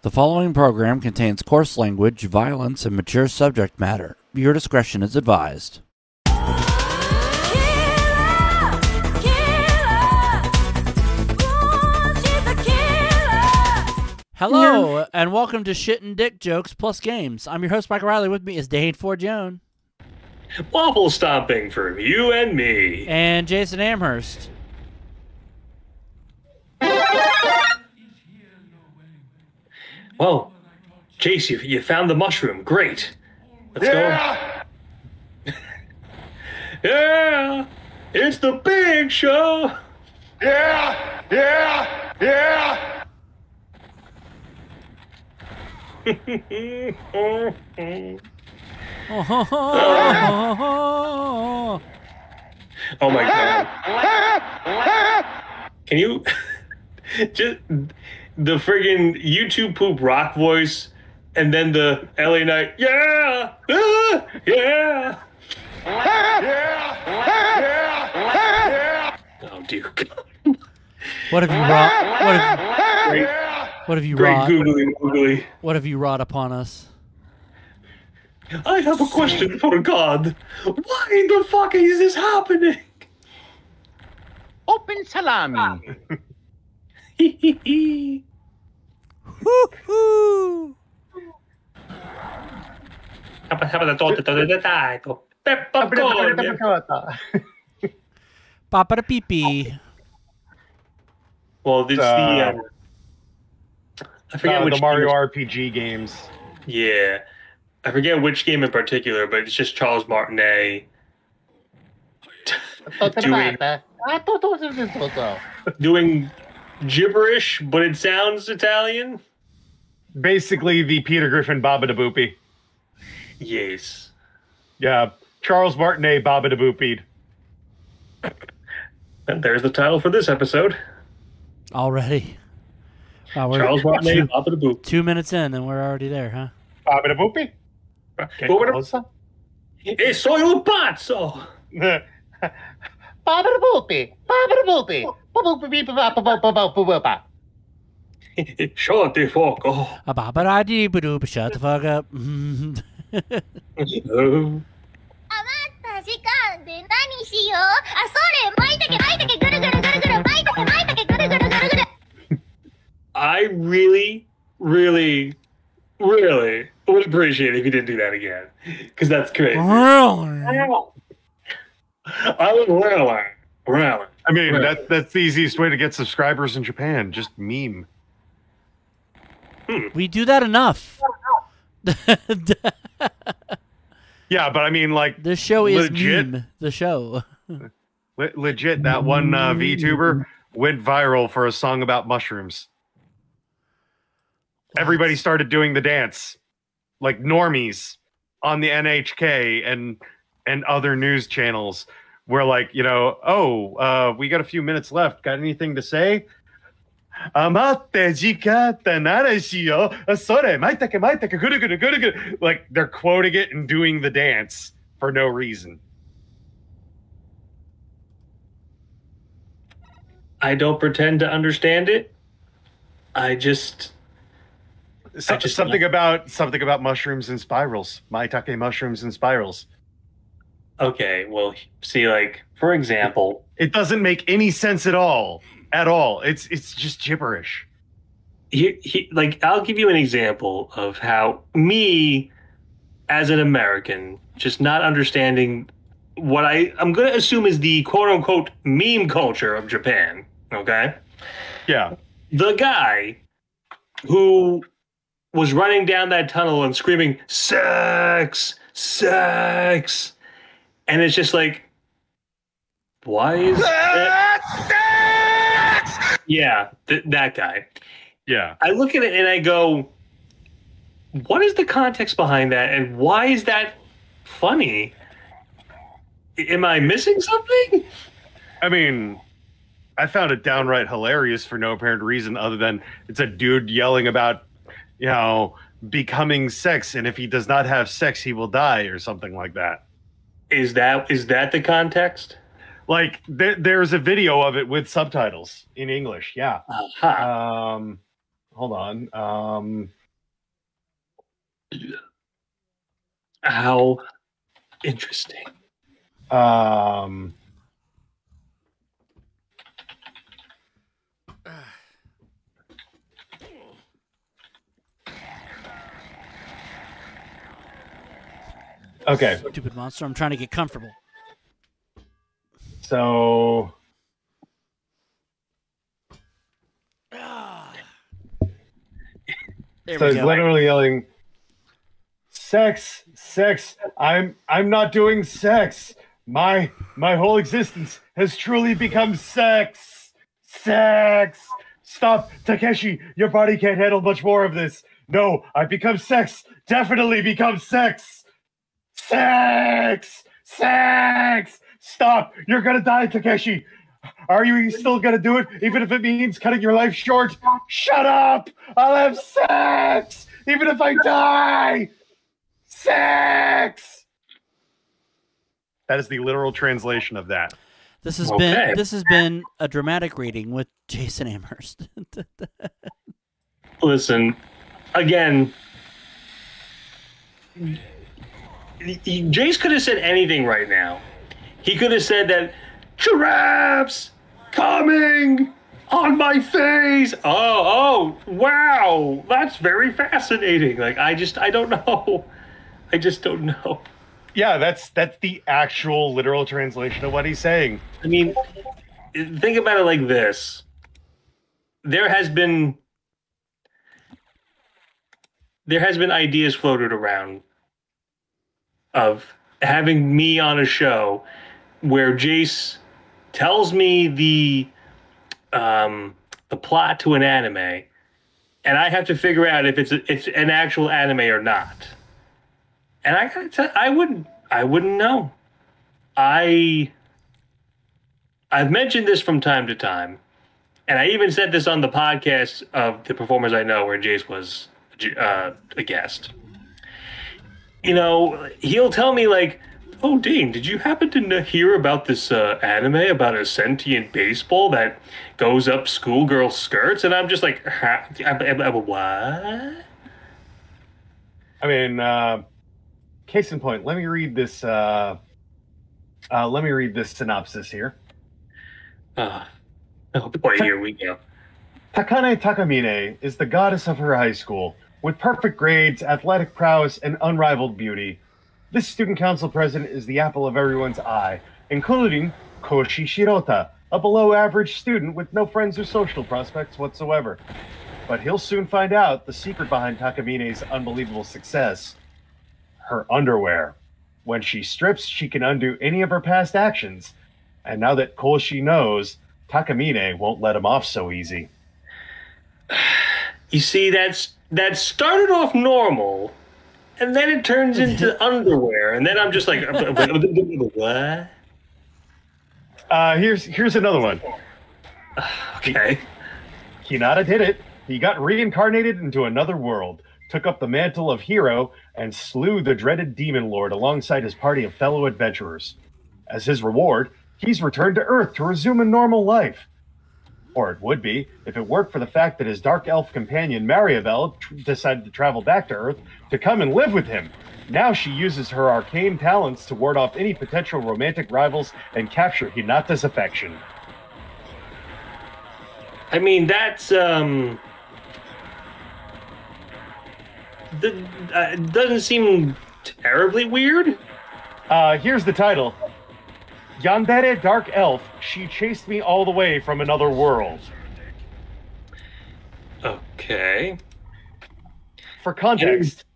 The following program contains coarse language, violence, and mature subject matter. Viewer discretion is advised. Hello, and welcome to Shit and Dick Jokes Plus Games. I'm your host, Michael Riley. With me is Dane Forgione. Waffle stomping for you and me. And Jason Amherst. Well, Chase, you found the mushroom. Great. Let's go. Yeah! It's the big show! Yeah! Yeah! Yeah! Oh my god. Can you just the friggin' YouTube poop rock voice and then the LA Night, yeah! Yeah! Oh dear God. What have you wrought? What have you wrought? Googly. What have you wrought upon us? I have a question for God. Why the fuck is this happening? Open salami. Woo-hoo! Papa da pee-pee. Well, this I forget which the Mario game. RPG games. Yeah, I forget which game in particular, but it's just Charles Martinet doing gibberish, but it sounds Italian. Basically, the Peter Griffin Baba da Boopy. Yes. Yeah, Charles Martinet Baba da Boopied. And there's the title for this episode. Already. Wow, we're Charles Martinet Baba da Boop. 2 minutes in, and we're already there, huh? Baba da Boopy? E soy un pazzo! Baba da Boopy! Baba da Boopy! Shut the fuck up. Shut the fuck up. I really, really, really would appreciate it if you didn't do that again. Because that's crazy. I was really. I mean, that's the easiest way to get subscribers in Japan. Just meme. We do that enough. Yeah, but I mean, like, This show is legit, meme. The show. legit, that one VTuber went viral for a song about mushrooms. Everybody started doing the dance, like normies on the NHK and other news channels. Where, like, you know, we got a few minutes left. Got anything to say? Like, they're quoting it and doing the dance for no reason. I don't pretend to understand it. I just Something about mushrooms and spirals. Maitake mushrooms and spirals. Okay, well, see, like, for example, it doesn't make any sense at all. At all. It's just gibberish. Like, I'll give you an example of how me, as an American, just not understanding what I'm going to assume is the quote-unquote meme culture of Japan, okay? Yeah. The guy who was running down that tunnel and screaming, sex, sex, and it's just like, why is that? Yeah, that guy. Yeah. I look at it and I go, what is the context behind that? And why is that funny? Am I missing something? I mean, I found it downright hilarious for no apparent reason other than it's a dude yelling about, you know, becoming sex. And if he does not have sex, he will die or something like that. Is that the context? Like, there's a video of it with subtitles in English. Yeah. Uh-huh. hold on. How interesting. Okay. Stupid monster. I'm trying to get comfortable. So There so we he's go. literally yelling, "Sex, sex! I'm not doing sex. My whole existence has truly become sex, sex. Stop, Takeshi! Your body can't handle much more of this. No, I've become sex. Definitely become sex. Sex, sex! Stop! You're gonna die, Takeshi. Are you still gonna do it, even if it means cutting your life short? Shut up! I'll have sex, even if I die. Sex. That is the literal translation of that. This has Okay. been a dramatic reading with Jason Amherst. Listen, again, Jace could have said anything right now. He could have said that giraffes coming on my face. Oh, wow, that's very fascinating. Like, I don't know. I just don't know. Yeah, that's the actual literal translation of what he's saying. I mean, think about it like this. There has been ideas floated around of having me on a show where Jace tells me the plot to an anime, and I have to figure out if it's an actual anime or not. And I gotta tell, I wouldn't know. I've mentioned this from time to time, and I even said this on the podcast of the Performers I Know, where Jace was a guest. You know, he'll tell me like, "Oh, Dane, did you happen to hear about this anime about a sentient baseball that goes up schoolgirl skirts?" And I'm just like, what? I mean, case in point, let me read this synopsis here. Oh boy, here we go. Takane Takamine is the goddess of her high school, with perfect grades, athletic prowess, and unrivaled beauty. This student council president is the apple of everyone's eye, including Koshi Shirota, a below-average student with no friends or social prospects whatsoever. But he'll soon find out the secret behind Takamine's unbelievable success. Her underwear. When she strips, she can undo any of her past actions. And now that Koshi knows, Takamine won't let him off so easy. You see, that started off normal, and then it turns into underwear, and then I'm just like, what? Here's another one. Okay. Hinata did it. He got reincarnated into another world, took up the mantle of hero, and slew the dreaded demon lord alongside his party of fellow adventurers. As his reward, he's returned to Earth to resume a normal life. Or it would be, if it weren't for the fact that his dark elf companion Mariavel decided to travel back to Earth to come and live with him. Now she uses her arcane talents to ward off any potential romantic rivals and capture Hinata's affection. I mean, that's doesn't seem terribly weird. Here's the title. Yandere Dark Elf, she chased me all the way from another world. Okay. For context,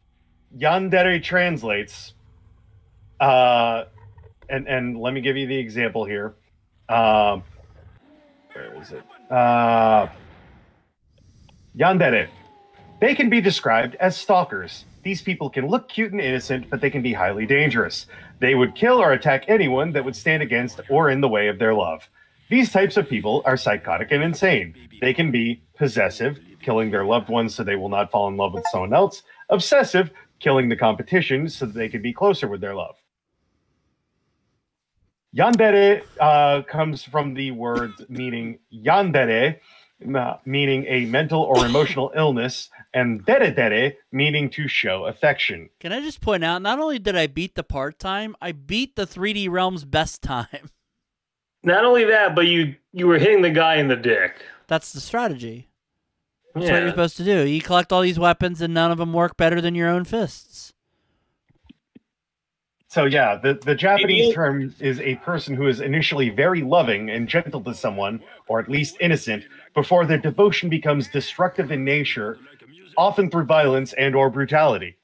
Yandere translates, and let me give you the example here. Where is it? Yandere. They can be described as stalkers. These people can look cute and innocent, but they can be highly dangerous. They would kill or attack anyone that would stand against or in the way of their love. These types of people are psychotic and insane. They can be possessive, killing their loved ones so they will not fall in love with someone else. Obsessive, killing the competition so that they can be closer with their love. Yandere comes from the word meaning yandere, meaning a mental or emotional illness, and dere meaning to show affection. Can I just point out, not only did I beat the part time, I beat the 3D Realms best time. Not only that, but you were hitting the guy in the dick. That's the strategy. That's Yeah. what you're supposed to do. You collect all these weapons, and none of them work better than your own fists. So yeah, the Japanese term is a person who is initially very loving and gentle to someone, or at least innocent, before their devotion becomes destructive in nature, often through violence and or brutality.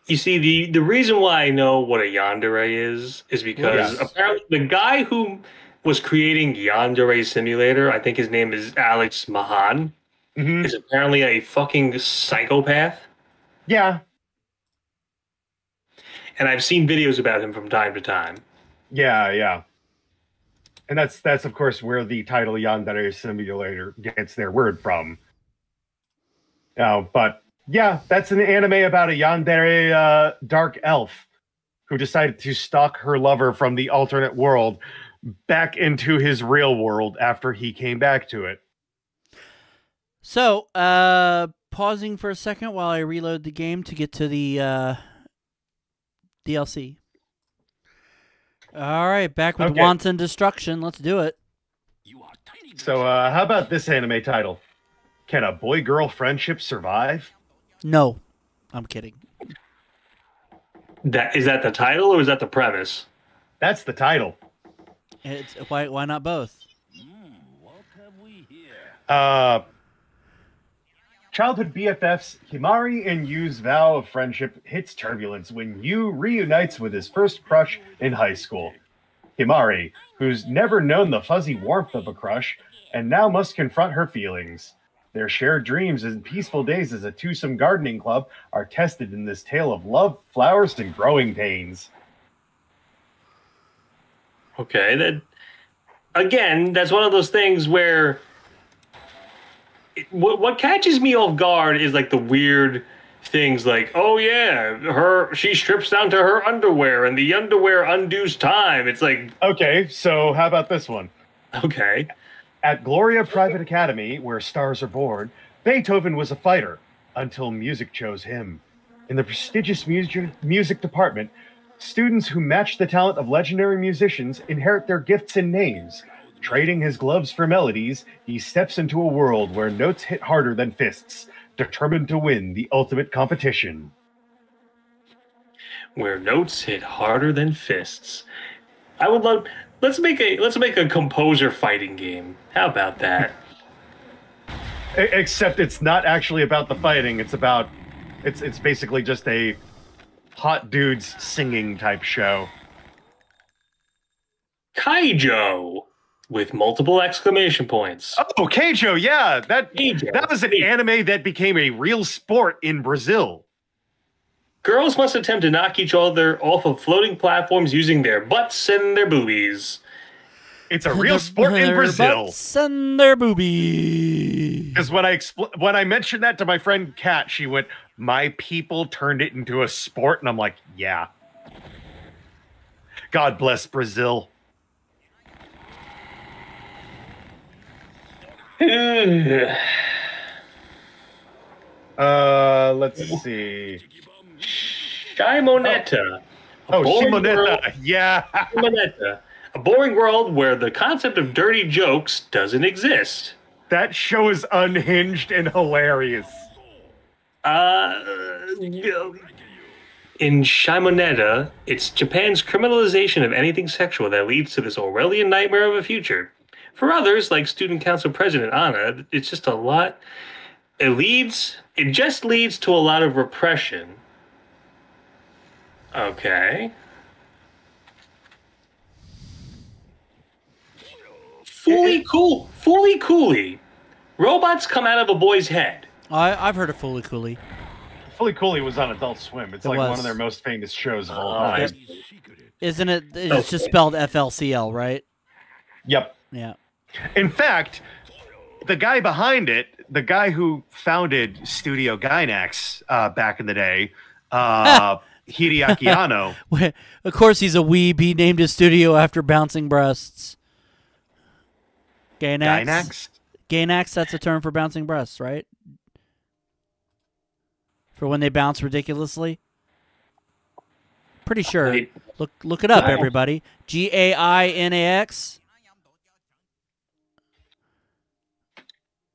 You see, the reason why I know what a yandere is because apparently the guy who was creating Yandere Simulator, I think his name is Alex Mahan, is apparently a fucking psychopath. Yeah. And I've seen videos about him from time to time. Yeah. And that's of course where the title Yandere Simulator gets their word from. But yeah, that's an anime about a yandere dark elf who decided to stalk her lover from the alternate world back into his real world after he came back to it. So, pausing for a second while I reload the game to get to the DLC. All right, back with Wanton Destruction. Let's do it. So, how about this anime title? Can a boy-girl friendship survive? No, I'm kidding. Is that the title or is that the premise? That's the title. Why not both? Childhood BFFs Himari and Yu's vow of friendship hits turbulence when Yu reunites with his first crush in high school. Himari, who's never known the fuzzy warmth of a crush, and now must confront her feelings. Their shared dreams and peaceful days as a twosome gardening club are tested in this tale of love, flowers, and growing pains. Okay, that's one of those things where what catches me off guard is like the weird things like, oh yeah, she strips down to her underwear and the underwear undoes time. It's like, okay, so how about this one? Okay. At Gloria Private Academy, where stars are born, Beethoven was a fighter until music chose him. In the prestigious music department, students who match the talent of legendary musicians inherit their gifts and names. Trading his gloves for melodies, he steps into a world where notes hit harder than fists, determined to win the ultimate competition. Where notes hit harder than fists. I would love. Let's make a composer fighting game. How about that? Except it's not actually about the fighting. It's basically just a hot dudes singing type show. Kaijo with multiple exclamation points. Oh, Keijo, yeah. That was an anime that became a real sport in Brazil. Girls must attempt to knock each other off of floating platforms using their butts and their boobies. It's a real sport in Brazil. Butts and their boobies. Because when I mentioned that to my friend Kat, she went, "My people turned it into a sport," and I'm like, "Yeah." God bless Brazil. Let's see. Shimoneta. Shimoneta. Yeah. Shimoneta. A boring world where the concept of dirty jokes doesn't exist. That show is unhinged and hilarious. In Shimoneta, it's Japan's criminalization of anything sexual that leads to this Orwellian nightmare of a future. For others, like Student Council President Anna, it's just a lot. It just leads to a lot of repression. Okay. Fully Cooley. Robots come out of a boy's head. I've heard of Fully Cooley. Fully Cooley was on Adult Swim. It's like one of their most famous shows of all time. Isn't it? It's just spelled FLCL, right? Yep. Yeah. In fact, the guy behind it, the guy who founded Studio Gainax back in the day, Hideaki Anno. Of course he's a weeb. He named his studio after bouncing breasts. Gainax? Gainax, that's a term for bouncing breasts, right? For when they bounce ridiculously. Pretty sure. Look it up, everybody. Gainax.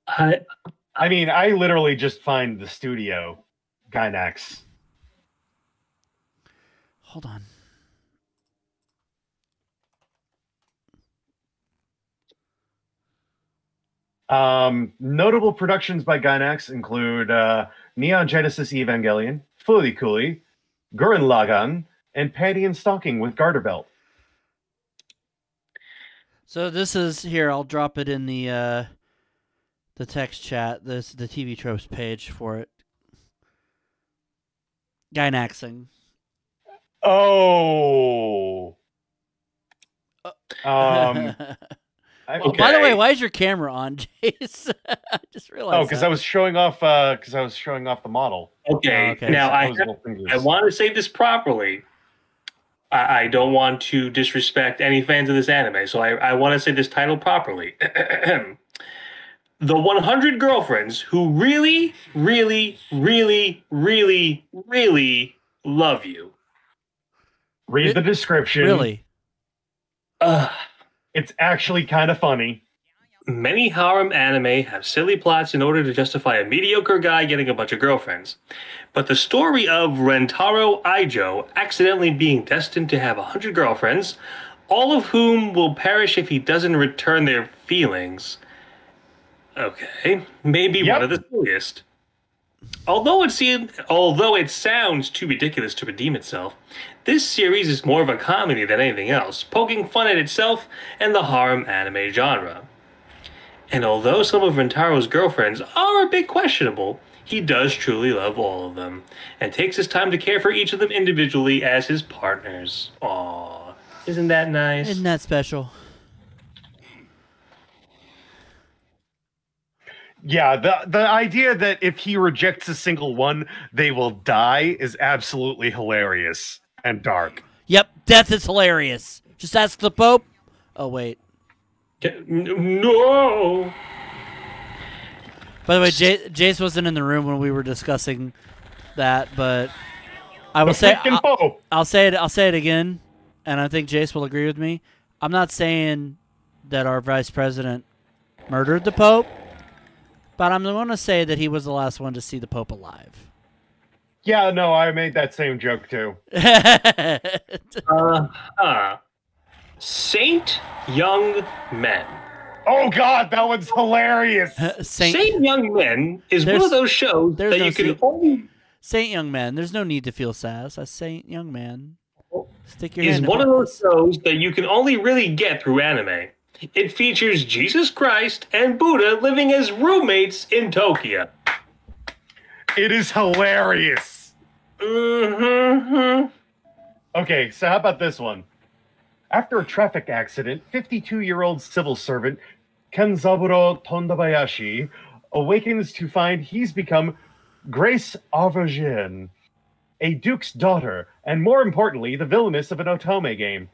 I mean, I literally just find the studio Gynax. Hold on. Notable productions by Gynax include Neon Genesis Evangelion, Fooly Cooly, Gurren Lagann, and Panty and Stocking with Garter Belt. So this is here. I'll drop it in the text chat. This the TV tropes page for it. Gynaxing. Oh. Oh, by the way, why is your camera on, Jace? I just realized. Oh, because I was showing off. Because I was showing off the model. Okay. Oh, okay. Now I want to say this properly. I don't want to disrespect any fans of this anime, so I want to say this title properly. The 100 girlfriends who really, really, really, really, really love you. Read the description. Really? It's actually kind of funny. Many harem anime have silly plots in order to justify a mediocre guy getting a bunch of girlfriends. But the story of Rentaro Aijo accidentally being destined to have 100 girlfriends, all of whom will perish if he doesn't return their feelings. Okay, maybe one of the silliest. Although it sounds too ridiculous to redeem itself, this series is more of a comedy than anything else, poking fun at itself and the harem anime genre. And although some of Rentaro's girlfriends are a bit questionable, he does truly love all of them, and takes his time to care for each of them individually as his partners. Aww, isn't that nice? Isn't that special? Yeah, the idea that if he rejects a single one, they will die is absolutely hilarious and dark. Yep, death is hilarious. Just ask the Pope. Oh, wait. No! By the way, Jace wasn't in the room when we were discussing that, but I will say I'll say it again, and I think Jace will agree with me. I'm not saying that our vice president murdered the Pope, but I'm going to say that he was the last one to see the Pope alive. Yeah, no, I made that same joke too. Saint Young Men. Oh God, that one's hilarious. Saint Young Men is one of those shows that you can only... Saint Young Man. There's no need to feel sass. A Saint Young Man. Stick your hand is one of those shows that you can only really get through anime. It features Jesus Christ and Buddha living as roommates in Tokyo. It is hilarious. Mm-hmm. Okay, so how about this one? After a traffic accident, 52-year-old civil servant Kenzaburo Tondabayashi awakens to find he's become Grace Auvergne, a duke's daughter, and more importantly, the villainess of an otome game.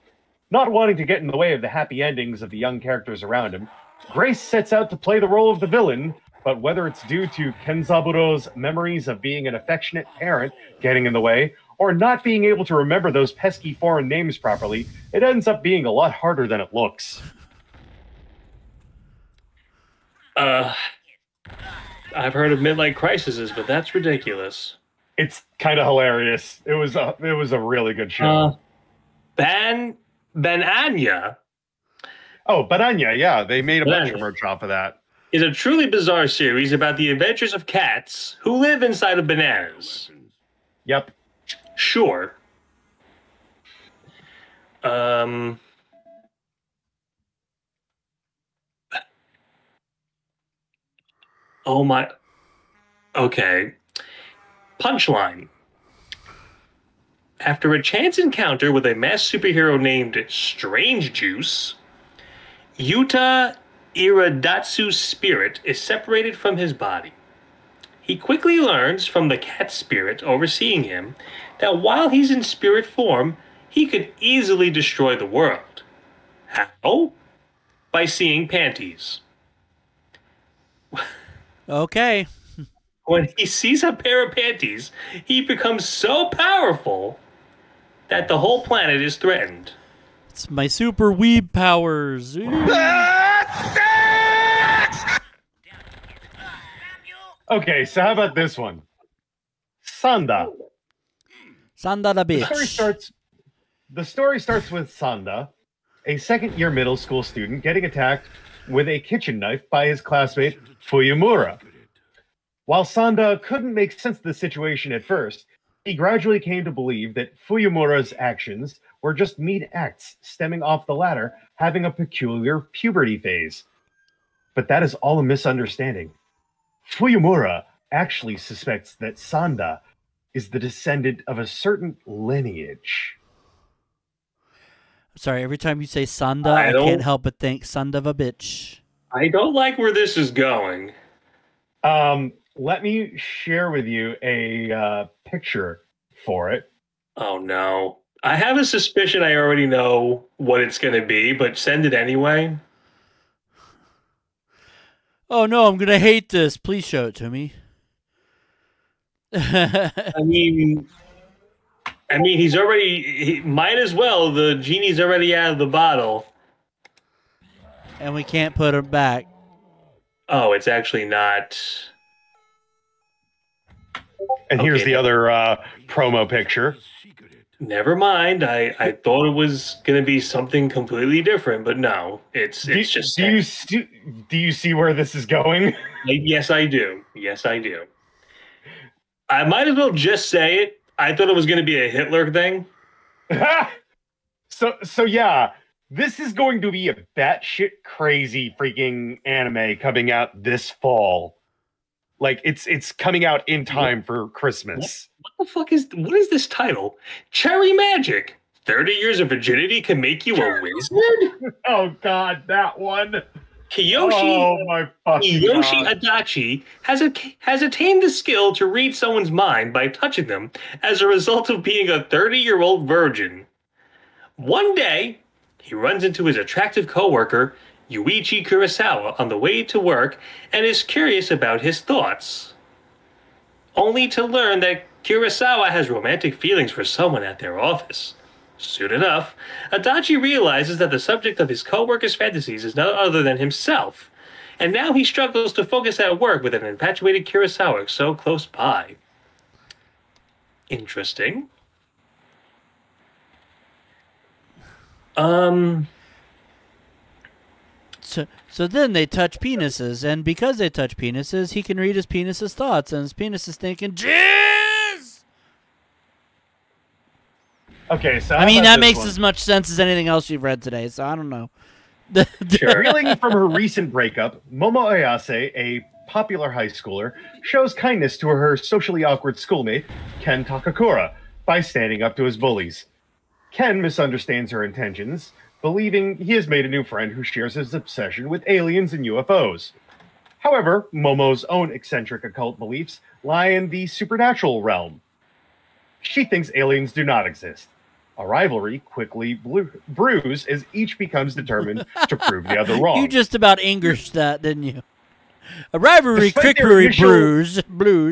Not wanting to get in the way of the happy endings of the young characters around him, Grace sets out to play the role of the villain, but whether it's due to Kenzaburo's memories of being an affectionate parent getting in the way, or not being able to remember those pesky foreign names properly, it ends up being a lot harder than it looks. I've heard of midlife crises, but that's ridiculous. It's kind of hilarious. It was a really good show. Bananya. Oh, Bananya, yeah. They made a bunch of merch off of that. Is a truly bizarre series about the adventures of cats who live inside of bananas. Yep. Sure. Oh my. Okay. Punchline. After a chance encounter with a masked superhero named Strange Juice, Yuta Iradatsu's spirit is separated from his body. He quickly learns from the cat spirit overseeing him that while he's in spirit form, he could easily destroy the world. How? By seeing panties. Okay. When he sees a pair of panties, he becomes so powerful that the whole planet is threatened. It's my super weeb powers. Okay, so how about this one? Sanda. Sanda the bitch. The story starts with Sanda, a second-year middle school student, getting attacked with a kitchen knife by his classmate Fuyumura. While Sanda couldn't make sense of the situation at first, he gradually came to believe that Fuyumura's actions were just mean acts stemming off the latter having a peculiar puberty phase. But that is all a misunderstanding. Fuyumura actually suspects that Sanda is the descendant of a certain lineage. Sorry, every time you say Sanda, I can't help but think son of a bitch. I don't like where this is going. Let me share with you a picture for it. Oh, no. I have a suspicion I already know what it's going to be, but send it anyway. Oh, no, I'm going to hate this. Please show it to me. I mean, he's already... He might as well. The genie's already out of the bottle. And we can't put him back. Oh, it's actually not... And here's the other promo picture. Never mind. I thought it was going to be something completely different, but no. It's just... Do you see where this is going? Yes, I do. Yes, I do. I might as well just say it. I thought it was going to be a Hitler thing. So yeah, this is going to be a batshit crazy freaking anime coming out this fall. Like it's coming out in time for Christmas. What is this title? Cherry Magic. 30 years of virginity can make you a wizard? Oh God, that one. Kiyoshi Adachi has attained the skill to read someone's mind by touching them as a result of being a 30-year-old virgin. One day, he runs into his attractive coworker, Yuichi Kurosawa, on the way to work and is curious about his thoughts. Only to learn that Kurosawa has romantic feelings for someone at their office. Soon enough, Adachi realizes that the subject of his co-worker's fantasies is none other than himself, and now he struggles to focus at work with an infatuated Kurosawa so close by. Interesting. So then they touch penises, and because they touch penises, he can read his penis's thoughts, and his penis is thinking, jizz! Okay, so I mean, that makes as much sense as anything else you've read today, so I don't know. Sure. Reeling from her recent breakup, Momo Ayase, a popular high schooler, shows kindness to her socially awkward schoolmate, Ken Takakura, by standing up to his bullies. Ken misunderstands her intentions, believing he has made a new friend who shares his obsession with aliens and UFOs. However, Momo's own eccentric occult beliefs lie in the supernatural realm. She thinks aliens do not exist. A rivalry quickly brews as each becomes determined to prove the other wrong. You just about Englished that, didn't you? A rivalry quickly brews.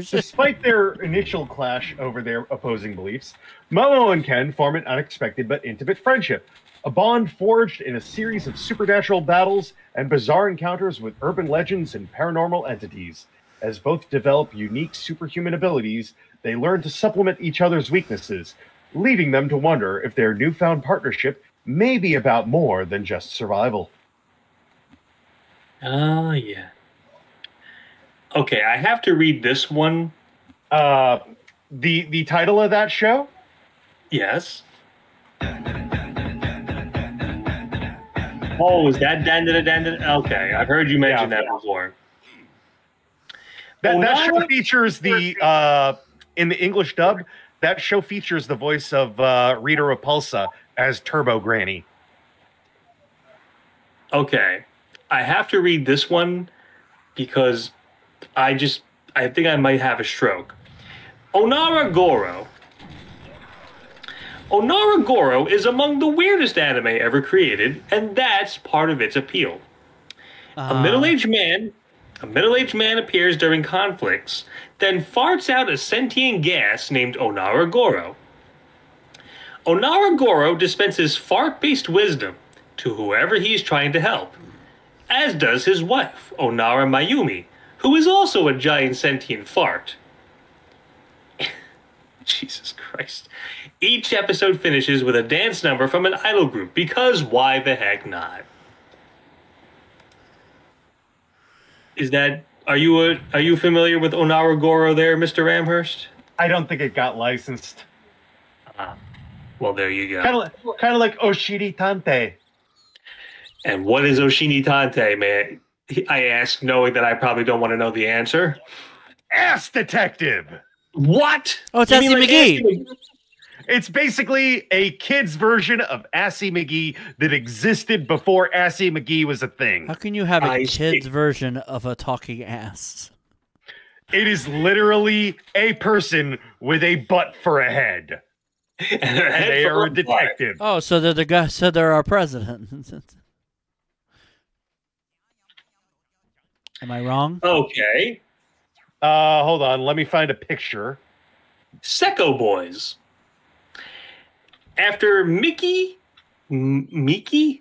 Despite their initial clash over their opposing beliefs, Momo and Ken form an unexpected but intimate friendship, a bond forged in a series of supernatural battles and bizarre encounters with urban legends and paranormal entities. As both develop unique superhuman abilities, they learn to supplement each other's weaknesses, leaving them to wonder if their newfound partnership may be about more than just survival. Yeah. Okay, I have to read this one. The title of that show? Yes. Oh, is that Dan? Okay, I've heard you mention that before. That show features the in the English dub. That show features the voice of Rita Repulsa as Turbo Granny. Okay, I have to read this one because I think I might have a stroke. Onara Goro is among the weirdest anime ever created, and that's part of its appeal. A middle-aged man A middle-aged man appears during conflicts, then farts out a sentient gas named Onara Goro. Onara Goro dispenses fart-based wisdom to whoever he is trying to help, as does his wife, Onara Mayumi, who is also a giant sentient fart. Jesus Christ. Each episode finishes with a dance number from an idol group, because why the heck not? Are you familiar with Onara Goro there, Mr. Amherst? I don't think it got licensed. Well, there you go. Kind of like Oshiri Tante. And what is Oshiri Tante, man? I ask, knowing that I probably don't want to know the answer. Ass Detective. What? Oh, it's Assy McGee. It's basically a kid's version of Assy McGee that existed before Assy McGee was a thing. How can you have a kid's version of a talking ass? It is literally a person with a butt for a head. And they are a detective. Oh, so they're the guy. So they're our president. Am I wrong? Okay. Hold on. Let me find a picture. Secco Boys. After Miki Ishimoto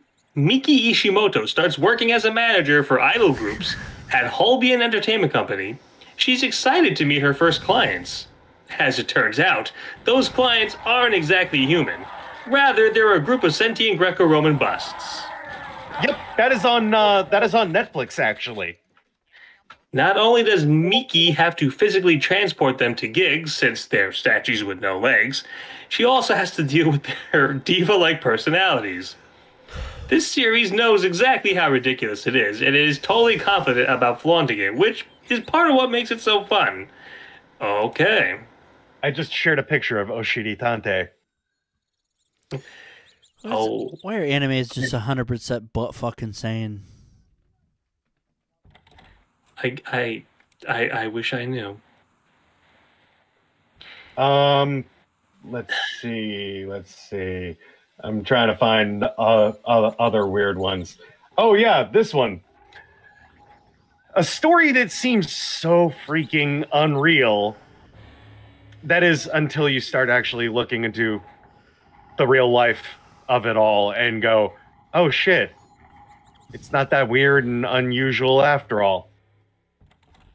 starts working as a manager for idol groups at Holbein Entertainment Company, she's excited to meet her first clients. As it turns out, those clients aren't exactly human. Rather, they're a group of sentient Greco-Roman busts. Yep, that is on Netflix, actually. Not only does Miki have to physically transport them to gigs, since they're statues with no legs, she also has to deal with their diva-like personalities. This series knows exactly how ridiculous it is, and it is totally confident about flaunting it, which is part of what makes it so fun. Okay. I just shared a picture of Oshiri Tante. Why are animes just 100% butt fucking sane? I wish I knew. Let's see. I'm trying to find other weird ones. Oh yeah, this one. A story that seems so freaking unreal. That is until you start actually looking into the real life of it all and go, oh shit, it's not that weird and unusual after all.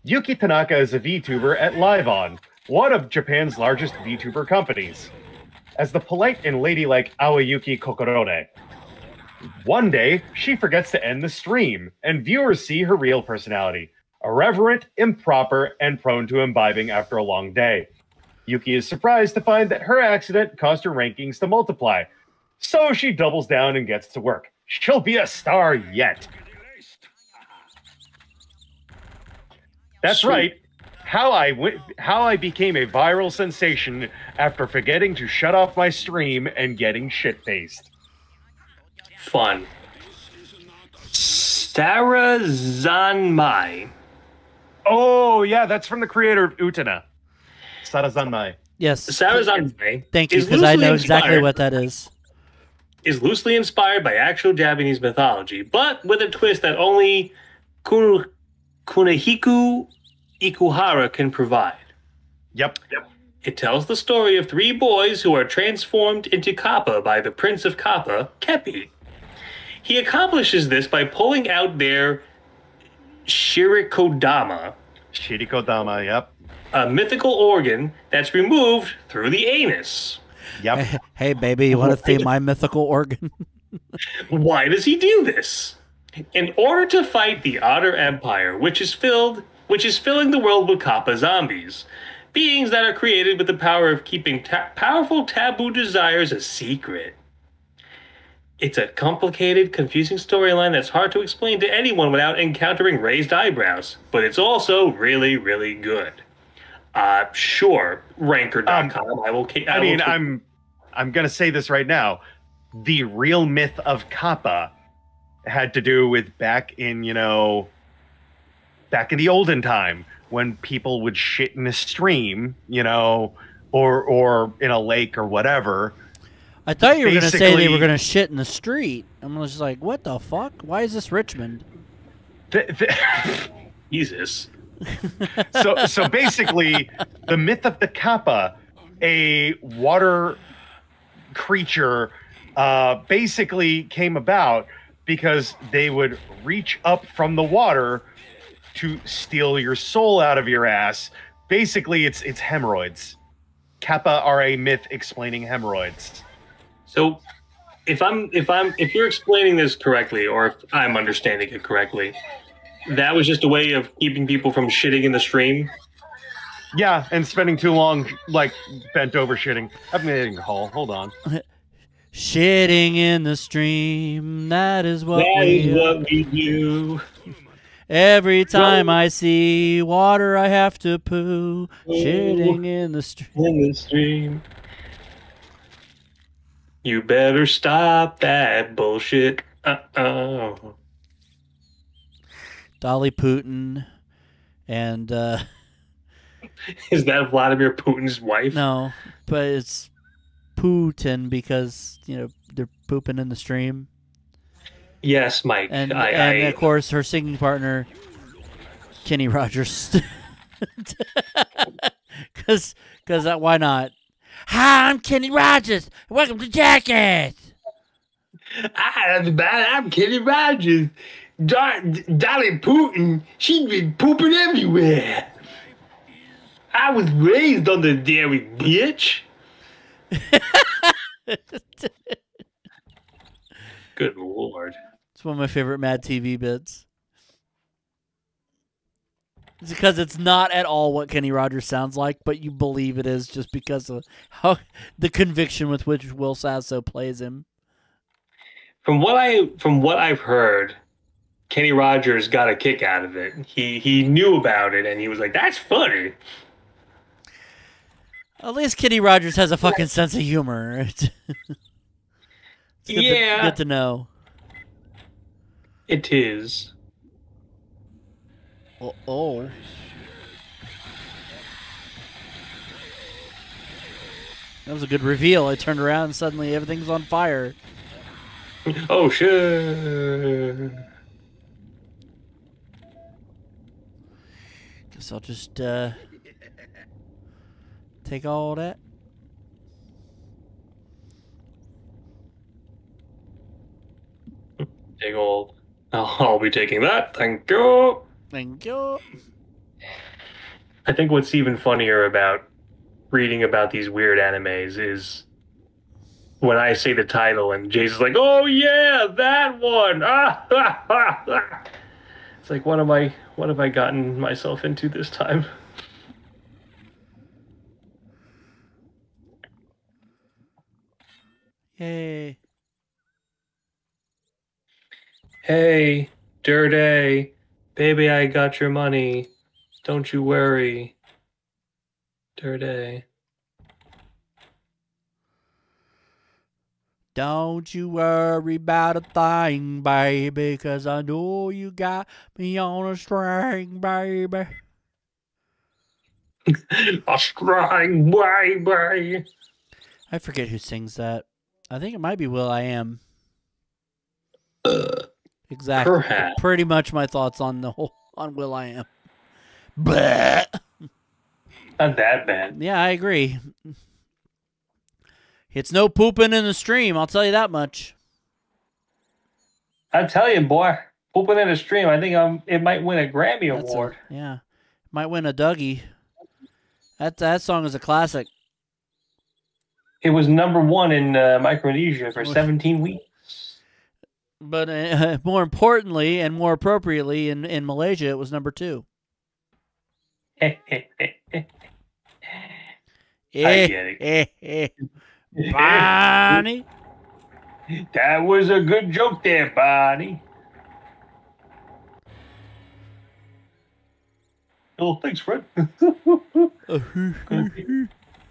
Yuki Tanaka is a VTuber at LiveOn, one of Japan's largest VTuber companies, as the polite and ladylike Aoyuki Kokorone. One day, she forgets to end the stream, and viewers see her real personality, irreverent, improper, and prone to imbibing after a long day. Yuki is surprised to find that her accident caused her rankings to multiply, so she doubles down and gets to work. She'll be a star yet. That's right. How I became a viral sensation after forgetting to shut off my stream and getting shit-faced. Fun. Sarazanmai. Oh, yeah, that's from the creator of Utena. Sarazanmai. Yes. Sarazanmai. Thank you, because I know exactly what that is. Is loosely inspired by actual Japanese mythology, but with a twist that only Kunahiku Ikuhara can provide. Yep. It tells the story of three boys who are transformed into Kappa by the Prince of Kappa, Keppi. He accomplishes this by pulling out their Shirikodama. Shirikodama, yep. A mythical organ that's removed through the anus. Yep. Hey baby, you want to see my mythical organ? Why does he do this? In order to fight the Otter Empire, which is filling the world with Kappa zombies, beings that are created with the power of keeping powerful taboo desires a secret. It's a complicated, confusing storyline that's hard to explain to anyone without encountering raised eyebrows, but it's also really, really good. Sure, Ranker.com. I'm going to say this right now. The real myth of Kappa had to do with back in the olden time when people would shit in a stream, or in a lake or whatever. I thought you were going to say they were going to shit in the street. I was just like, what the fuck? Why is this Richmond? Jesus. So basically, the myth of the Kappa, a water creature, basically came about because they would reach up from the water to steal your soul out of your ass. Basically, it's hemorrhoids. Kappa are a myth explaining hemorrhoids. So, if you're explaining this correctly, or if I'm understanding it correctly, that was just a way of keeping people from shitting in the stream. Yeah, and spending too long, like, bent over shitting. I've been getting a call. Hold on. Shitting in the stream. That is what we do. Every time I see water, I have to poo. Shitting in the stream. In the stream. You better stop that bullshit. Dolly Putin and is that Vladimir Putin's wife? No, but it's Putin because they're pooping in the stream. Yes, Mike. And of course her singing partner, Kenny Rogers. Because why not? Hi, I'm Kenny Rogers. Welcome to Jackass. I'm Kenny Rogers. Dolly Putin, she's been pooping everywhere. I was raised on the dairy, bitch. Good Lord. It's one of my favorite Mad TV bits. It's because it's not at all what Kenny Rogers sounds like, but you believe it is just because of the conviction with which Will Sasso plays him. From what I've heard, Kenny Rogers got a kick out of it. He knew about it, and he was like, "That's funny." At least Kenny Rogers has a fucking sense of humor. Good to know. It is. Oh. That was a good reveal. I turned around and suddenly everything's on fire. Oh, shit. Guess I'll just take all that. Big old. I'll be taking that. Thank you. Thank you. I think what's even funnier about reading about these weird animes is when I say the title and Jason's like, "Oh yeah, that one." It's like, what have I gotten myself into this time? Yay. Hey, Dirty, baby, I got your money. Don't you worry. Dirty. Don't you worry about a thing, baby, 'cause I know you got me on a string, baby. A string, baby. I forget who sings that. I think it might be Will.i.am. Exactly. Perhaps. Pretty much my thoughts on Will.i.am. But Not that bad. yeah, I agree. It's no pooping in the stream, I'll tell you that much. I tell you, boy, pooping in a stream. I think it might win a Grammy Award. Yeah, might win a Dougie. That song is a classic. It was #1 in Micronesia for 17 weeks. But more importantly and more appropriately, in Malaysia, it was #2. I get it. Bonnie. That was a good joke there, Bonnie. Oh, thanks, Fred. I'm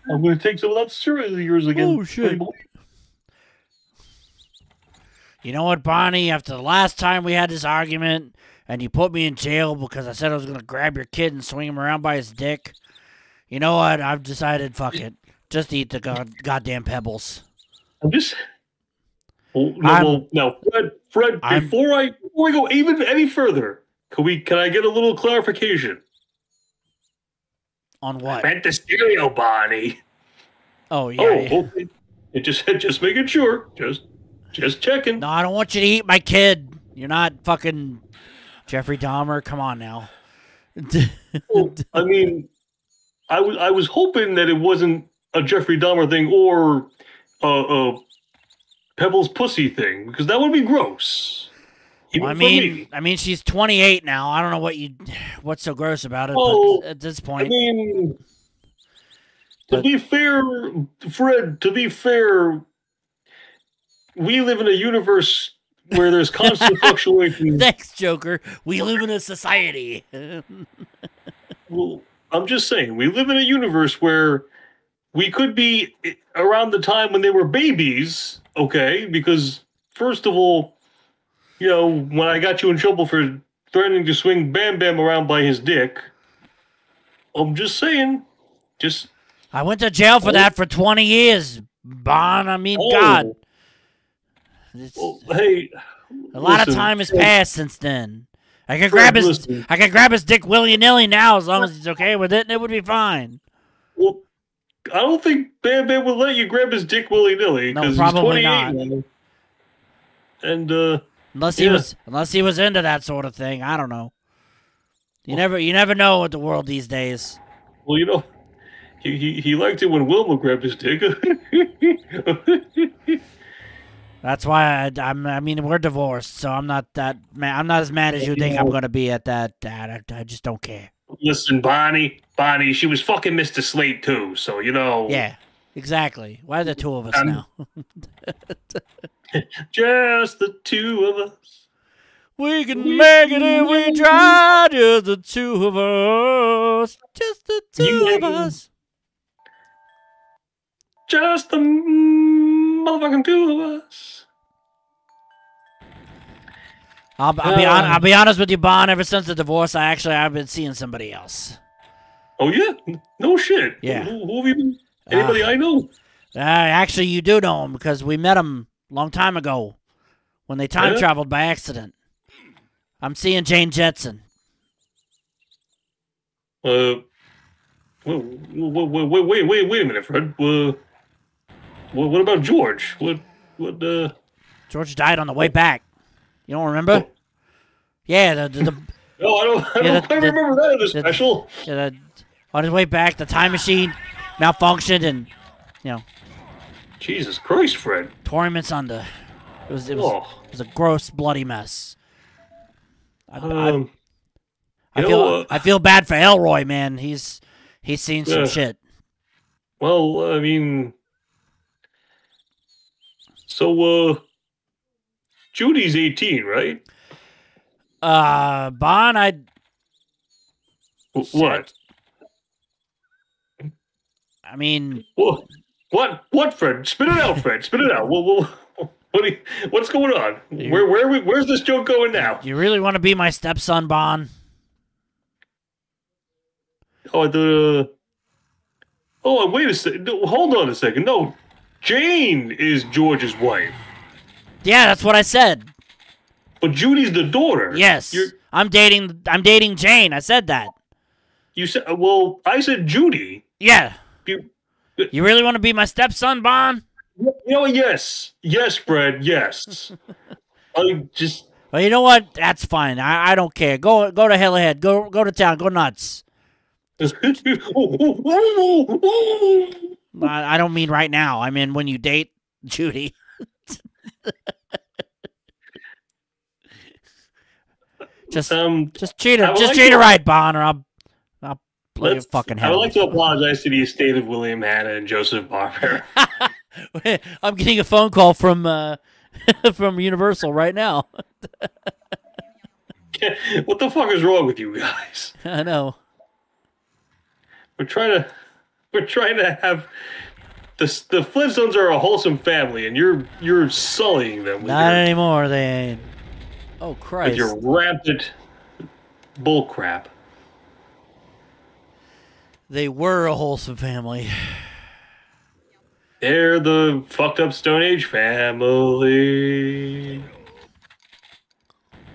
going to take some of that cereal of yours again. Oh, shit. You know what, Bonnie? After the last time we had this argument and you put me in jail because I said I was going to grab your kid and swing him around by his dick, you know what? I've decided, fuck it. Just eat the goddamn pebbles. I'm just... No, Fred, before I go even any further, Can I get a little clarification? On what? I meant the stereo, Bonnie. Oh, yeah. Oh, okay. Just making sure. Just checking. No, I don't want you to eat my kid. You're not fucking Jeffrey Dahmer. Come on now. Well, I mean, I was hoping that it wasn't a Jeffrey Dahmer thing or a Pebbles pussy thing, because that would be gross. Well, I mean, she's 28 now. I don't know what's so gross about it. Oh, but at this point, I mean, to be fair, Fred. To be fair, we live in a universe where there's constant fluctuations. Thanks, Joker. We live in a society. Well, I'm just saying, we live in a universe where we could be around the time when they were babies, okay? Because, first of all, you know, when I got you in trouble for threatening to swing Bam Bam around by his dick, I'm just saying, I went to jail for that for 20 years, Bon. I mean, God. Well, hey, a lot of time has passed since then. I could grab his dick willy-nilly now as long as he's okay with it, and it would be fine. Well, I don't think Bam Bam would let you grab his dick willy-nilly. No, probably not. Now. And unless he was into that sort of thing, I don't know. You never know with the world these days. Well, you know, he liked it when Wilma grabbed his dick. That's why I mean, we're divorced, so I'm not that mad. I'm not as mad as you think I'm going to be at that. I just don't care. Listen, Bonnie, she was fucking Mr. Slate too, so you know. Yeah, exactly. Why are the two of us now? Just the two of us. We can make it if we try. Just the two of us. Just the two of us. Just the motherfucking two of us. I'll be honest with you, Bon. Ever since the divorce, I've been seeing somebody else. Oh yeah, no shit. Yeah. Who have you been? Anybody I know? Actually, you do know him because we met him a long time ago when they time traveled by accident. I'm seeing Jane Jetson. Wait a minute, Fred. What about George? George died on the way back. You don't remember? Oh. Yeah, the No, I don't quite remember that in the special. On his way back, the time machine malfunctioned, and you know. Jesus Christ, Fred! Tore him asunder. It was a gross, bloody mess. I feel bad for Elroy, man. He's seen some shit. Well, I mean, so Judy's 18, right? Bon, What? I mean, what, Fred? Spit it out, Fred. Spit it out. What's going on? Where's this joke going now? You really want to be my stepson, Bon? Oh, wait a second. Hold on a second. No, Jane is George's wife. Yeah, that's what I said. But Judy's the daughter. Yes, I'm dating Jane. I said that. You said, well, I said Judy. Yeah. You really want to be my stepson, Bon? You know, yes, Fred, yes. Well, you know what? That's fine. I don't care. Go to hell ahead. Go to town. Go nuts. I don't mean right now. I mean when you date Judy. Just treat her right, Bon, or I'll blow your fucking head. I would like to apologize to the estate of William Hanna and Joseph Barber. I'm getting a phone call from from Universal right now. What the fuck is wrong with you guys? I know. We're trying to have the Flintstones are a wholesome family, and you're sullying them. Not anymore. They ain't. Oh Christ! With your rampant bull crap. They were a wholesome family. They're the fucked up Stone Age family.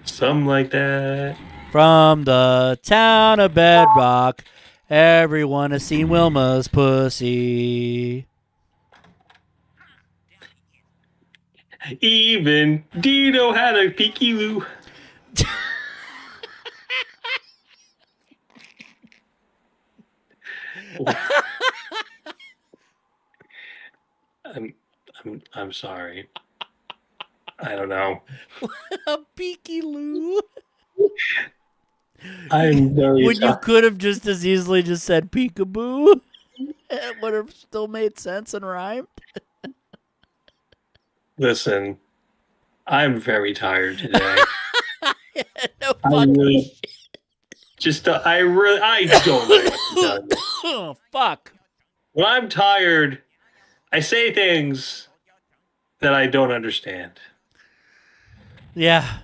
Something like that. From the town of Bedrock, everyone has seen Wilma's pussy. Even Dino had a peeky loo. I'm sorry. I don't know. A peeky loo. I'm very when you could have just as easily just said peekaboo, it would have still made sense and rhymed. Listen, I'm very tired today. No I really just I don't know what to tell you. Oh, fuck. When I'm tired, I say things that I don't understand. Yeah.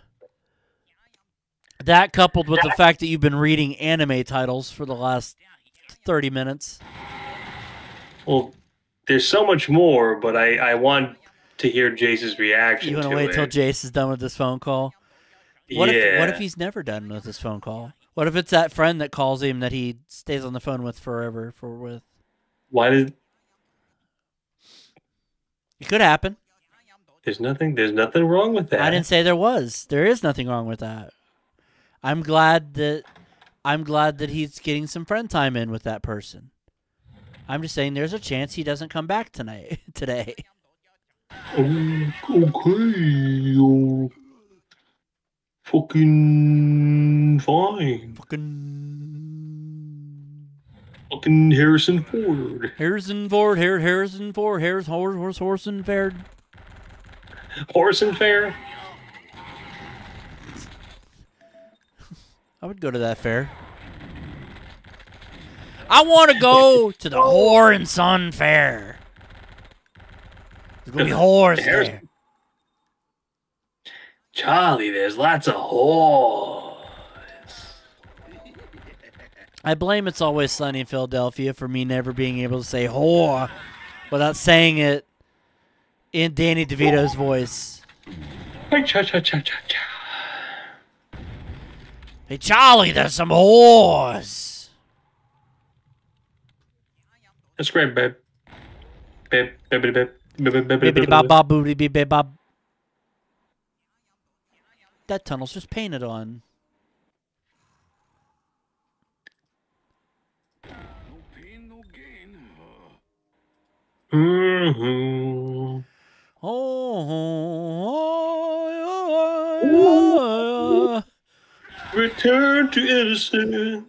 That coupled with the fact that you've been reading anime titles for the last 30 minutes. Well, there's so much more, but I want to hear Jace's reaction. You want to wait till Jace is done with this phone call? What if he's never done with this phone call? What if it's that friend that calls him that he stays on the phone with forever with? Why did it could happen. There's nothing wrong with that. I didn't say there was. There is nothing wrong with that. I'm glad that he's getting some friend time in with that person. I'm just saying there's a chance he doesn't come back today. Okay. Fucking fine. Fucking Harrison Ford. Harrison Ford. Horse and fair. Horse and fair? I would go to that fair. I want to go to the Whore and Son Fair. There's going to be whores there. Charlie, there's lots of whores. I blame It's Always Sunny in Philadelphia for me never being able to say whore without saying it in Danny DeVito's voice. Hey, Charlie, there's some whores. That's great, babe. Babe. That tunnel's just painted on. Mm-hmm. Oh. Return to innocence.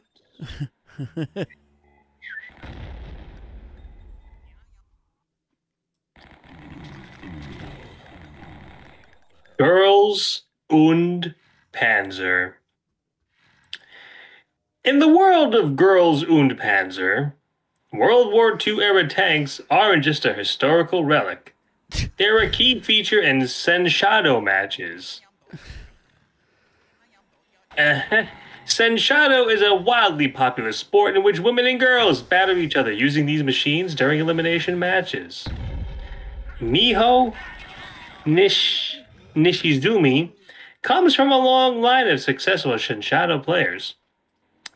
Girls und Panzer. In the world of Girls und Panzer, World War II era tanks aren't just a historical relic. They're a key feature in Senshado matches. Senshado is a wildly popular sport in which women and girls battle each other using these machines during elimination matches. Miho Nishizumi comes from a long line of successful Senshado players.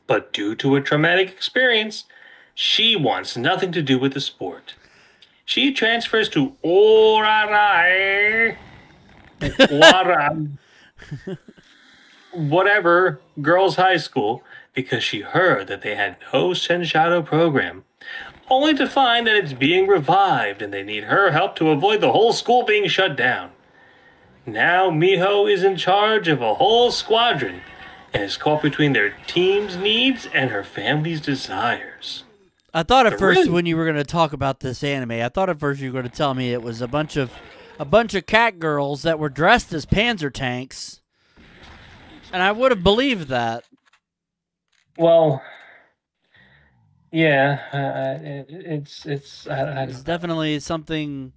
But due to a traumatic experience, she wants nothing to do with the sport. She transfers to whatever girls' high school because she heard that they had no Senshado program, only to find that it's being revived and they need her help to avoid the whole school being shut down. Now Miho is in charge of a whole squadron and is caught between their team's needs and her family's desires. I thought at first when you were going to talk about this anime, I thought at first you were going to tell me it was a bunch of cat girls that were dressed as panzer tanks, and I would have believed that. Well, yeah, it's definitely something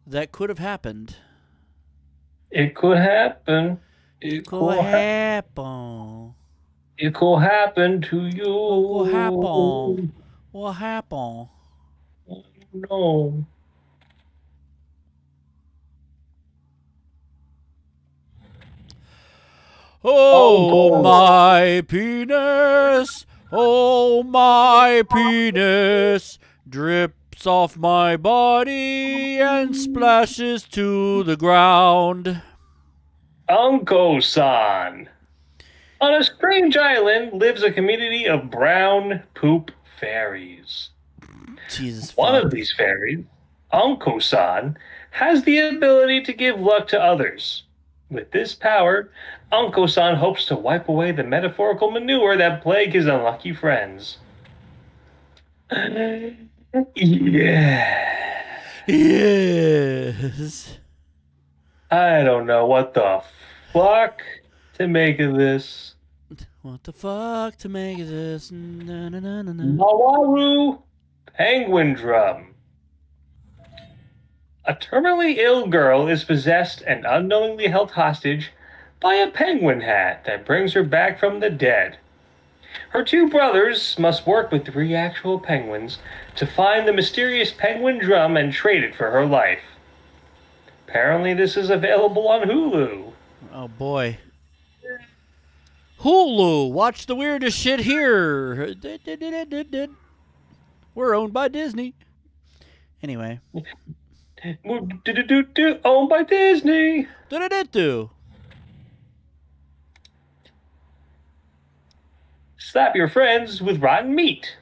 that could have happened. It could happen. It could happen. It could happen to you. What happened? What happened? No. Oh, my penis. Oh, my penis. Drips off my body and splashes to the ground. Uncle-san. On a strange island lives a community of brown poop fairies. Jesus. One of these fairies, Uncle-san, has the ability to give luck to others. With this power, Uncle-san hopes to wipe away the metaphorical manure that plague his unlucky friends. Yeah. Yes. I don't know what the fuck to make of this. What the fuck to make of this? Na, na, na, na, na. Mawaru Penguin Drum. A terminally ill girl is possessed and unknowingly held hostage by a penguin hat that brings her back from the dead. Her two brothers must work with 3 actual penguins to find the mysterious penguin drum and trade it for her life. Apparently this is available on Hulu. Oh boy. Hulu, watch the weirdest shit here. We're owned by Disney. Anyway. Owned by Disney. Slap your friends with rotten meat.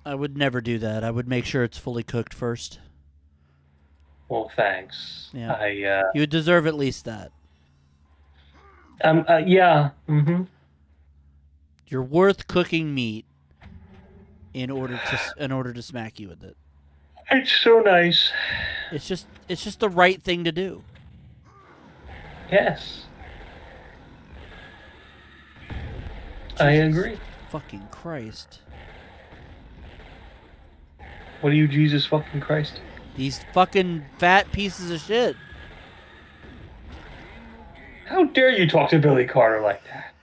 I would never do that. I would make sure it's fully cooked first. Well, thanks. Yeah. You would deserve at least that. Yeah. Mm-hmm. You're worth cooking meat in order to smack you with it. It's so nice. It's just the right thing to do. Yes. I agree. Fucking Christ. What are you, Jesus fucking Christ? These fucking fat pieces of shit. How dare you talk to Billy Carter like that?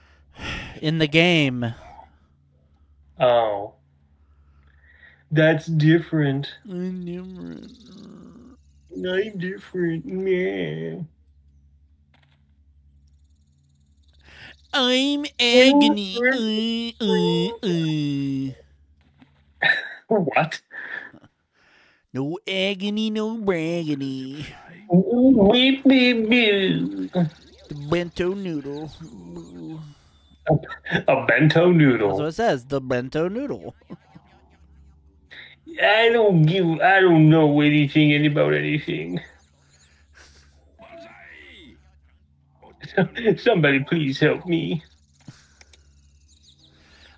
In the game. Oh. That's different. I'm different. I'm different, man. I'm agony. What? No agony, no braggony. Weep, beep, beep. The bento noodle. A bento noodle. That's what it says. The bento noodle. I don't know anything about anything. Somebody please help me.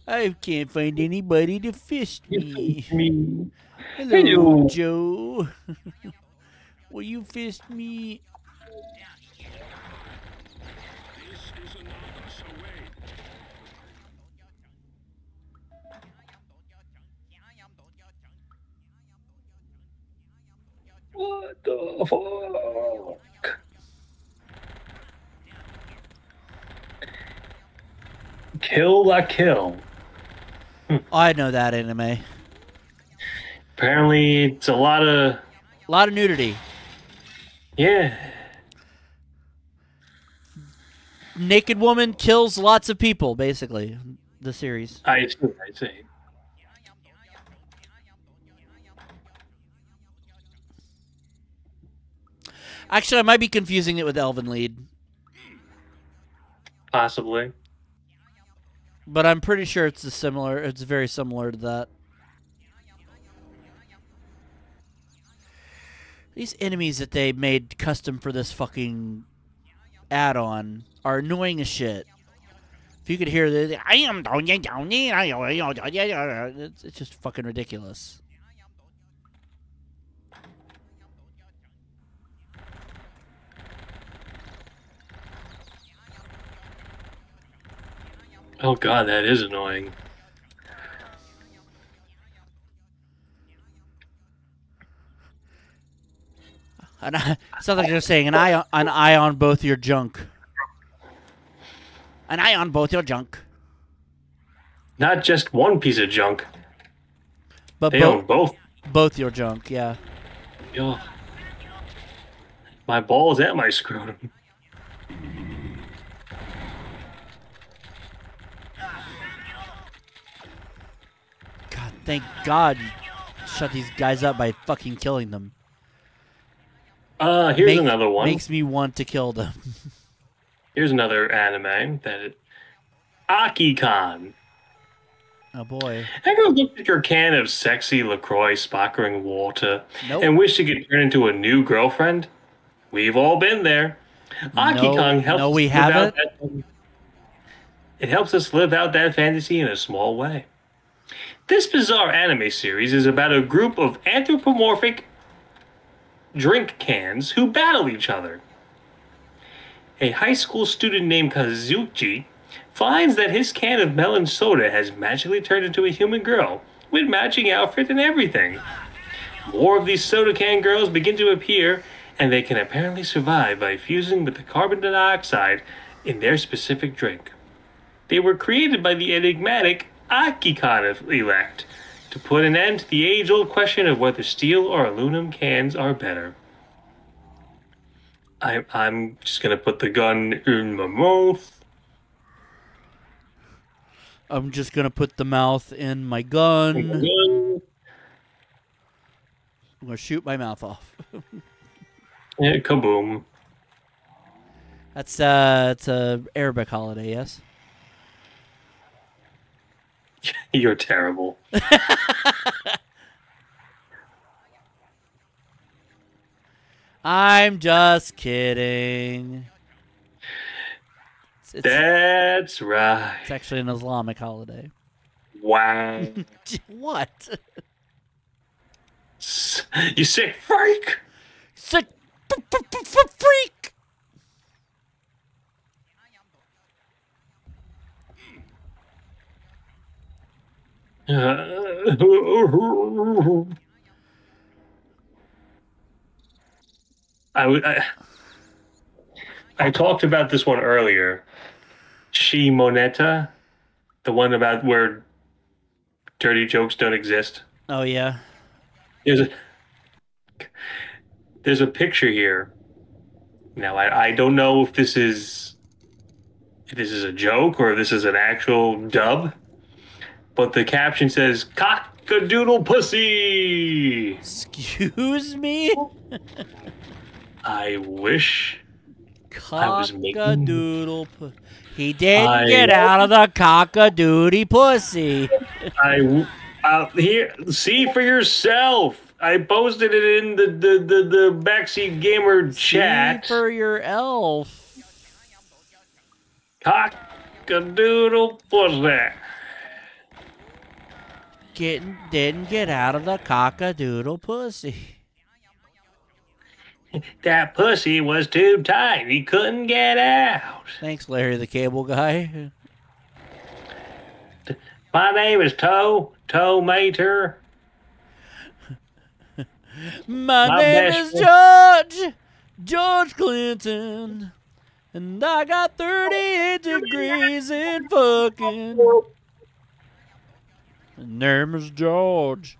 I can't find anybody to fist me. Hello, Hello. Joe. Will you fist me? What the fuck? Kill La Kill. I know that anime. Apparently, it's a lot of nudity. Yeah. Naked woman kills lots of people, basically. The series. I see. Actually, I might be confusing it with Elven Lied. Possibly. But I'm pretty sure it's very similar to that. These enemies that they made custom for this fucking add-on are annoying as shit. If you could hear the it's just fucking ridiculous. Oh god, that is annoying. It sounds like they're saying an eye on both your junk. An eye on both your junk. Not just one piece of junk. But they own both. Both your junk, yeah. Yo. My balls and my scrotum. God, thank God you shut these guys up by fucking killing them. Here's another one. Makes me want to kill them. Here's another anime Aki-Kon. Oh boy. Ever looked at your can of sexy LaCroix sparkling water Nope. and wish you could turn into a new girlfriend? We've all been there. Aki-Kon helps no, we us live out haven't. it helps us live out that fantasy in a small way. This bizarre anime series is about a group of anthropomorphic drink cans who battle each other. A high school student named Kazuchi finds that his can of melon soda has magically turned into a human girl with matching outfit and everything. More of these soda can girls begin to appear, and they can apparently survive by fusing with the carbon dioxide in their specific drink. They were created by the enigmatic Aki-Kon elect to put an end to the age-old question of whether steel or aluminum cans are better. I'm just gonna put the gun in my mouth. I'm just gonna put the mouth in my gun. I'm gonna shoot my mouth off. Yeah, kaboom. It's a Arabic holiday, yes? You're terrible. I'm just kidding. That's right. It's actually an Islamic holiday. Wow. What? You sick freak! Sick freak! I talked about this one earlier. She Moneta, the one about where dirty jokes don't exist. Oh yeah. There's a picture here. Now I don't know if this is a joke or if this is an actual dub, but the caption says "cock-a-doodle pussy." Excuse me? I wish I was making... Cock-a-doodle pussy. He didn't get out of the cock-a-doodle pussy. Here, see for yourself. I posted it in the Backseat Gamer chat. See for your elf. Cock-a-doodle pussy. Didn't get out of the cock-a-doodle pussy. That pussy was too tight. He couldn't get out. Thanks, Larry the Cable Guy. My name is Toe Mater. My name is George Clinton. And I got 38 degrees in fucking. My name is George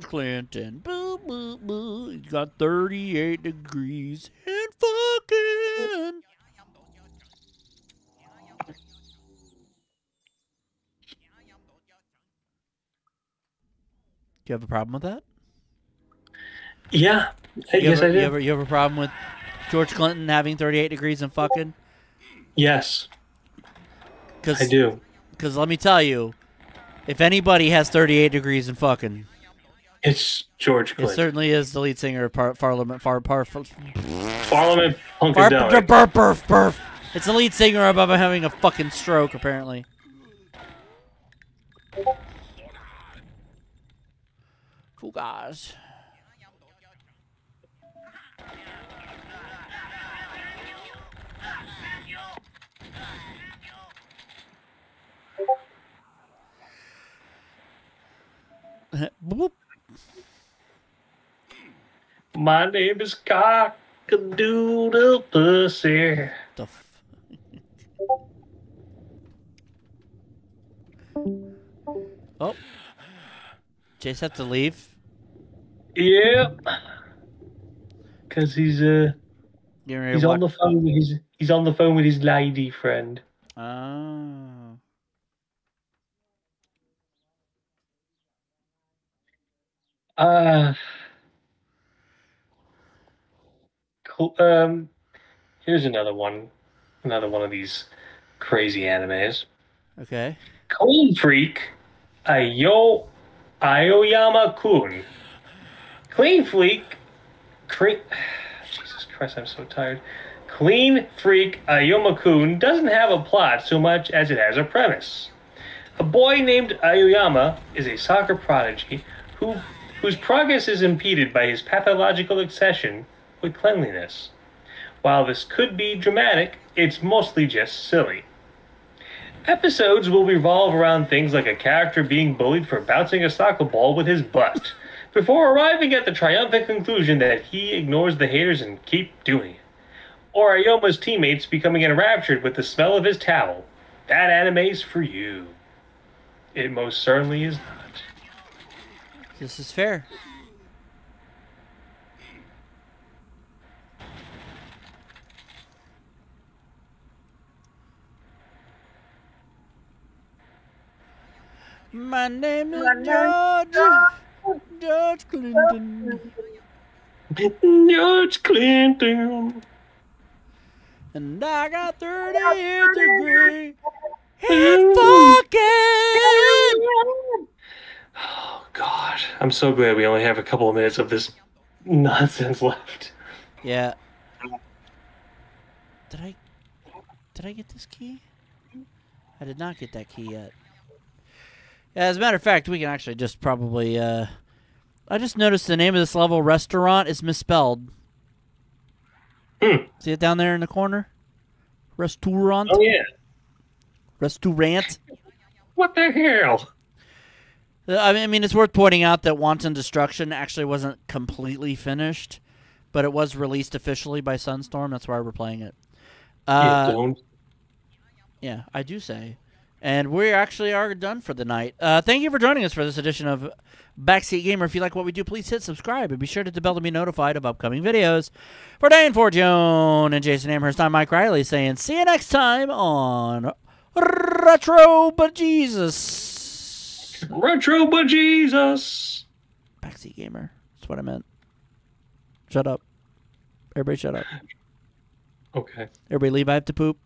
Clinton. Boo, boo, boo. He's got 38 degrees in fucking. Do you have a problem with that? Yeah. Yes, I do. You have a problem with George Clinton having 38 degrees and fucking? Yes. I do. Because let me tell you, if anybody has 38 degrees and fucking, it's George Clinton. It certainly is the lead singer of Parliament Funkadelic. It's the lead singer above having a fucking stroke, apparently. Cool guys. Boop. My name is Cock-a-doodle pussy. Oh. Jace have to leave? Yep. Because he's on the phone with he's on the phone with his lady friend. Oh. Cool. Here's another one of these crazy animes. Okay. Clean Freak, Aoyama-kun. Clean Freak, Jesus Christ, I'm so tired. Clean Freak Aoyama-kun doesn't have a plot so much as it has a premise. A boy named Aoyama is a soccer prodigy whose progress is impeded by his pathological obsession with cleanliness. While this could be dramatic, it's mostly just silly. Episodes will revolve around things like a character being bullied for bouncing a soccer ball with his butt, before arriving at the triumphant conclusion that he ignores the haters and keep doing it. Or Aoyama's teammates becoming enraptured with the smell of his towel. That anime's for you. It most certainly is not. This is fair. My name is George Clinton. George Clinton. And I got 38th degree. It's fucking. Oh, God. I'm so glad we only have a couple of minutes of this nonsense left. Yeah. Did I get this key? I did not get that key yet. Yeah, as a matter of fact, we can actually just probably, I just noticed the name of this level, Restaurant, is misspelled. See it down there in the corner? Restaurant? Oh, yeah. Restaurant? What the hell? I mean, it's worth pointing out that Wanton Destruction actually wasn't completely finished, but it was released officially by Sunstorm. That's why we're playing it. Yeah, I do say. And we actually are done for the night. Thank you for joining us for this edition of Backseat Gamer. If you like what we do, please hit subscribe and be sure to hit the bell to be notified of upcoming videos. For Dane, Forgione, and Jason Amherst, I'm Mike Riley saying see you next time on Retro But Jesus. Retro But Jesus. Backseat Gamer. That's what I meant. Shut up. Everybody shut up. Okay. Everybody leave. I have to poop.